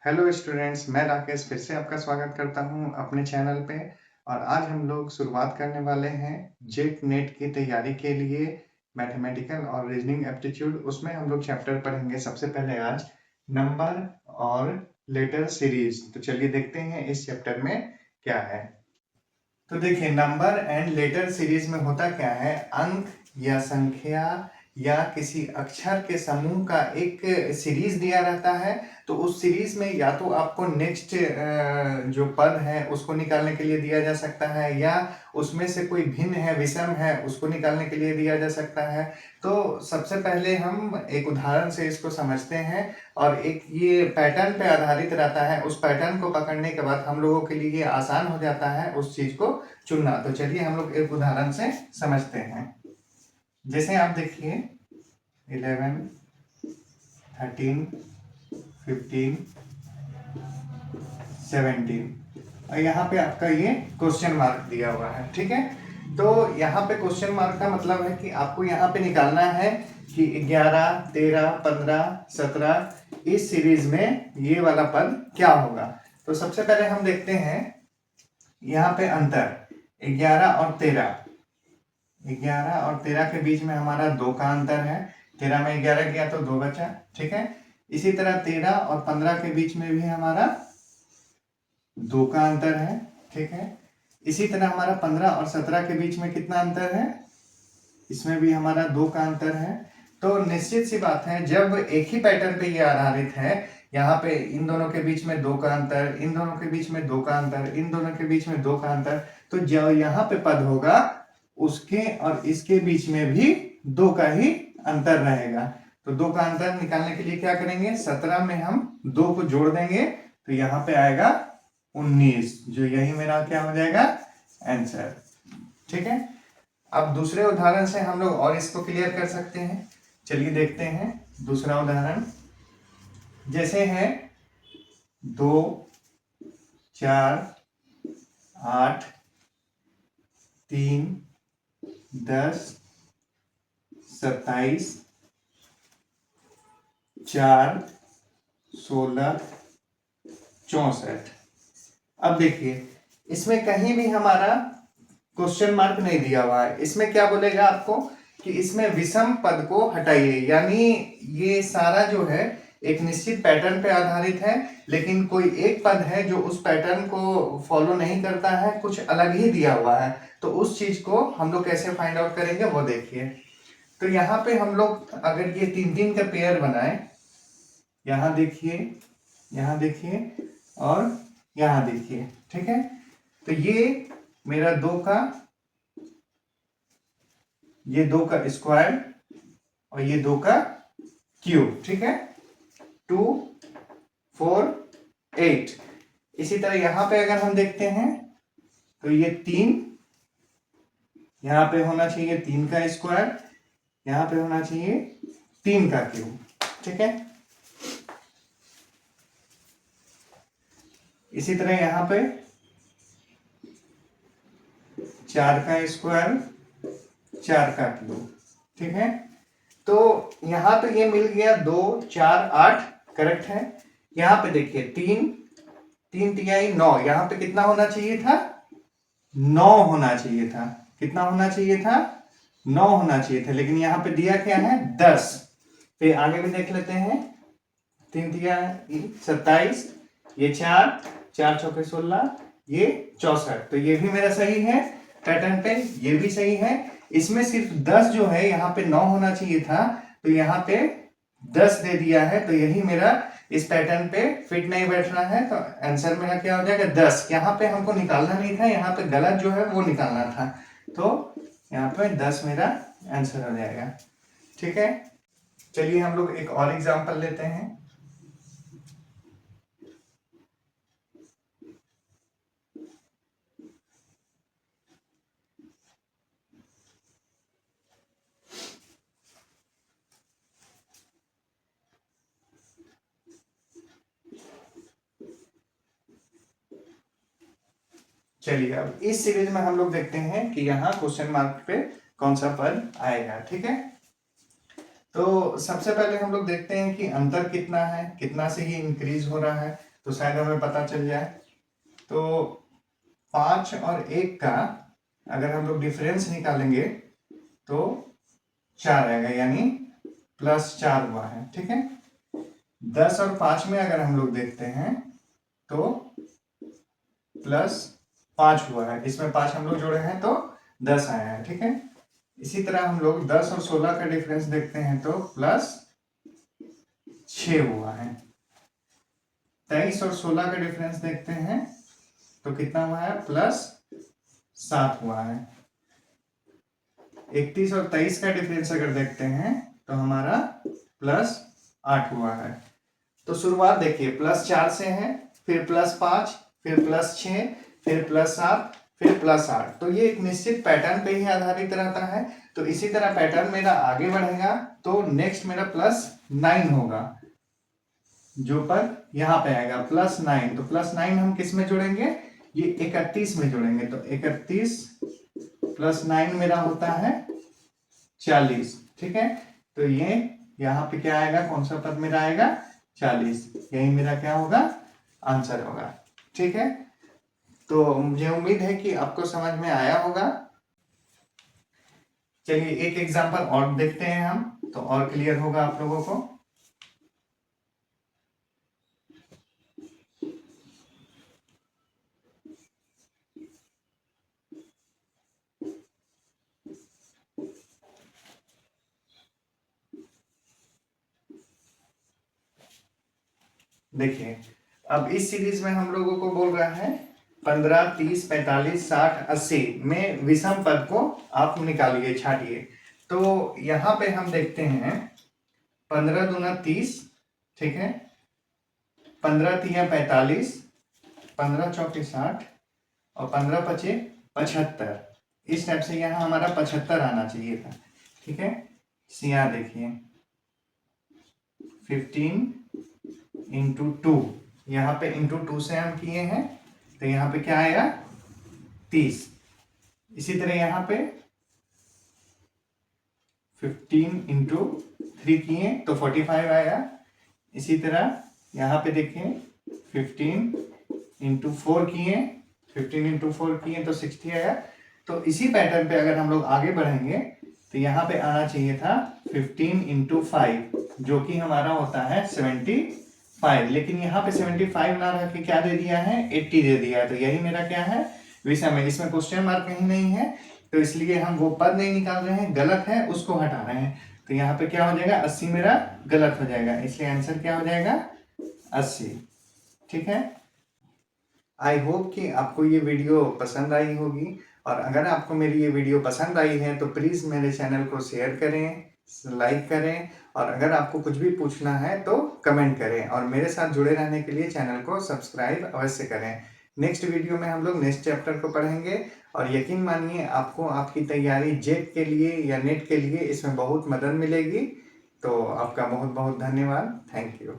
Hello students, मैं राकेश फिर से आपका स्वागत करता हूं अपने चैनल पे। और आज हम लोग शुरुआत करने वाले हैं जेट नेट की तैयारी के लिए मैथमेटिकल और रीजनिंग एप्टीट्यूड। उसमें हम लोग चैप्टर पढ़ेंगे सबसे पहले आज नंबर और लेटर सीरीज। तो चलिए देखते हैं इस चैप्टर में क्या है। तो देखिए, नंबर एंड लेटर सीरीज में होता क्या है, अंक या संख्या या किसी अक्षर के समूह का एक सीरीज दिया रहता है। तो उस सीरीज में या तो आपको नेक्स्ट जो पद है उसको निकालने के लिए दिया जा सकता है, या उसमें से कोई भिन्न है, विषम है, उसको निकालने के लिए दिया जा सकता है। तो सबसे पहले हम एक उदाहरण से इसको समझते हैं, और एक ये पैटर्न पे आधारित रहता है। उस पैटर्न को पकड़ने के बाद हम लोगों के लिए ये आसान हो जाता है उस चीज को चुनना। तो चलिए हम लोग एक उदाहरण से समझते हैं। जैसे आप देखिए 11, 13, 15, 17 और यहाँ पे आपका ये क्वेश्चन मार्क दिया हुआ है, ठीक है। तो यहाँ पे क्वेश्चन मार्क का मतलब है कि आपको यहाँ पे निकालना है कि 11, 13, 15, 17 इस सीरीज में ये वाला पद क्या होगा। तो सबसे पहले हम देखते हैं यहाँ पे अंतर 11 और 13। 11 और 13 के बीच में हमारा 2 का अंतर है। 13 में 11 गया तो 2 बचा, ठीक है। इसी तरह 13 और 15 के बीच में भी हमारा 2 का अंतर है, ठीक है। इसी तरह हमारा 15 और 17 के बीच में कितना अंतर है, इसमें भी हमारा 2 का अंतर है। तो निश्चित सी बात है, जब एक ही पैटर्न पे ये आधारित है, यहाँ पे इन दोनों के बीच में 2 का अंतर, इन दोनों के बीच में 2 का अंतर, इन दोनों के बीच में 2 का अंतर, तो जो यहाँ पे पद होगा उसके और इसके बीच में भी 2 का ही अंतर रहेगा। तो 2 का अंतर निकालने के लिए क्या करेंगे, 17 में हम 2 को जोड़ देंगे तो यहाँ पे आएगा 19, जो यही मेरा क्या हो जाएगा, आंसर, ठीक है। अब दूसरे उदाहरण से हम लोग और इसको क्लियर कर सकते हैं। चलिए देखते हैं दूसरा उदाहरण। जैसे है 2, 4, 8, 3, 10, 27, 4, 16, 64। अब देखिए, इसमें कहीं भी हमारा क्वेश्चन मार्क नहीं दिया हुआ है। इसमें क्या बोलेगा आपको कि इसमें विषम पद को हटाइए, यानी ये सारा जो है एक निश्चित पैटर्न पे आधारित है, लेकिन कोई एक पद है जो उस पैटर्न को फॉलो नहीं करता है, कुछ अलग ही दिया हुआ है। तो उस चीज को हम लोग कैसे फाइंड आउट करेंगे वो देखिए। तो यहाँ पे हम लोग अगर ये 3-3 का पेयर बनाए, यहाँ देखिए, यहाँ देखिए और यहाँ देखिए, ठीक है। तो ये मेरा 2 का, ये 2 का स्क्वायर और ये 2 का क्यूब, ठीक है। 2, 4, 8। इसी तरह यहां पे अगर हम देखते हैं तो ये 3, यहां पे होना चाहिए 3 का स्क्वायर, यहां पे होना चाहिए 3 का क्यूब, ठीक है। इसी तरह यहां पे 4 का स्क्वायर, 4 का क्यूब, ठीक है। तो यहां पे ये मिल गया 2, 4, 8, करेक्ट है। यहां पे देखिए 3, 3 तिहाई 9, यहां पे कितना होना चाहिए था, 9 होना चाहिए था। कितना होना चाहिए था, 9 होना चाहिए था, लेकिन यहां पे दिया क्या है, 10। फिर आगे भी देख लेते हैं। 3 तिहाई 27, ये 4, 4 चौके 16, ये 64। तो ये भी मेरा सही है पैटर्न पे, ये भी सही है। इसमें सिर्फ 10 जो है, यहाँ पे 9 होना चाहिए था, तो यहाँ पे 10 दे दिया है, तो यही मेरा इस पैटर्न पे फिट नहीं बैठ रहा है। तो आंसर मेरा क्या हो जाएगा, 10। यहाँ पे हमको निकालना नहीं था, यहाँ पे गलत जो है वो निकालना था। तो यहाँ पे 10 मेरा आंसर हो जाएगा, ठीक है। चलिए हम लोग एक और एग्जांपल लेते हैं। चलिए अब इस सीरीज में हम लोग देखते हैं कि यहाँ क्वेश्चन मार्क पे कौन सा पद आएगा, ठीक है। तो सबसे पहले हम लोग देखते हैं कि अंतर कितना है, कितना से ही इंक्रीज हो रहा है। तो शायद हमें पता चल जाए। तो 5 और 1 का अगर हम लोग डिफरेंस निकालेंगे तो 4 आएगा, यानी +4 हुआ है। ठीक है, 10 और 5 में अगर हम लोग देखते हैं तो +5 हुआ है, इसमें 5 हम लोग जोड़े हैं तो 10 आया है। ठीक है, इसी तरह हम लोग 10 और 16 का डिफरेंस देखते हैं तो +6 हुआ है। 23 और 16 का डिफरेंस देखते हैं तो कितना हुआ है, +7 हुआ है। 31 और 23 का डिफरेंस अगर देखते हैं तो हमारा +8 हुआ है। तो शुरुआत देखिए +4 से है, फिर +5, फिर +6, फिर +7, फिर +8। तो ये एक निश्चित पैटर्न पे ही आधारित रहता है। तो इसी तरह पैटर्न मेरा आगे बढ़ेगा तो नेक्स्ट मेरा +9 होगा, जो पर यहाँ पे आएगा +9। तो +9 हम किस में जोड़ेंगे, ये 31 में जोड़ेंगे। तो 31 + 9 मेरा होता है 40। ठीक है, तो ये यहाँ पे क्या आएगा, कौन सा पद मेरा आएगा, 40। यही मेरा क्या होगा, आंसर होगा। ठीक है, तो मुझे उम्मीद है कि आपको समझ में आया होगा। चलिए एक एग्जांपल और देखते हैं हम, तो और क्लियर होगा आप लोगों को। देखिए अब इस सीरीज में हम लोगों को बोल रहा है 15, 30, 45, 60, 80 में विषम पद को आप निकालिए, छाटिए। तो यहाँ पे हम देखते हैं 15 दूना 30, ठीक है, 15 तिया 45, 15 चौके 60 और 15 पचे 75। इस टाइप से यहाँ हमारा 75 आना चाहिए था। ठीक है, यहाँ देखिए 15 × 2, यहाँ पे × 2 से हम किए हैं तो यहाँ पे क्या आएगा, 30। इसी तरह यहाँ पे 15 × 3 किए तो 45 आया। इसी तरह यहाँ पे देखें 15 × 4 किए, 15 × 4 किए तो 60 आया। तो इसी पैटर्न पे अगर हम लोग आगे बढ़ेंगे तो यहाँ पे आना चाहिए था 15 × 5, जो कि हमारा होता है 75। लेकिन यहाँ पे 75 ना रख के क्या दे दिया है, 80 दे दिया है। तो यही मेरा क्या है, विषम है। इसमें क्वेश्चन मार्क कहीं नहीं है, तो इसलिए हम वो पद नहीं निकाल रहे हैं, गलत है उसको हटा रहे हैं। तो यहाँ पे क्या हो जाएगा, 80 मेरा गलत हो जाएगा, इसलिए आंसर क्या हो जाएगा, 80। ठीक है, आई होप कि आपको ये वीडियो पसंद आई होगी, और अगर आपको मेरी ये वीडियो पसंद आई है तो प्लीज़ मेरे चैनल को शेयर करें, लाइक करें, और अगर आपको कुछ भी पूछना है तो कमेंट करें, और मेरे साथ जुड़े रहने के लिए चैनल को सब्सक्राइब अवश्य करें। नेक्स्ट वीडियो में हम लोग नेक्स्ट चैप्टर को पढ़ेंगे, और यकीन मानिए आपको आपकी तैयारी जेट के लिए या नेट के लिए इसमें बहुत मदद मिलेगी। तो आपका बहुत बहुत धन्यवाद, थैंक यू।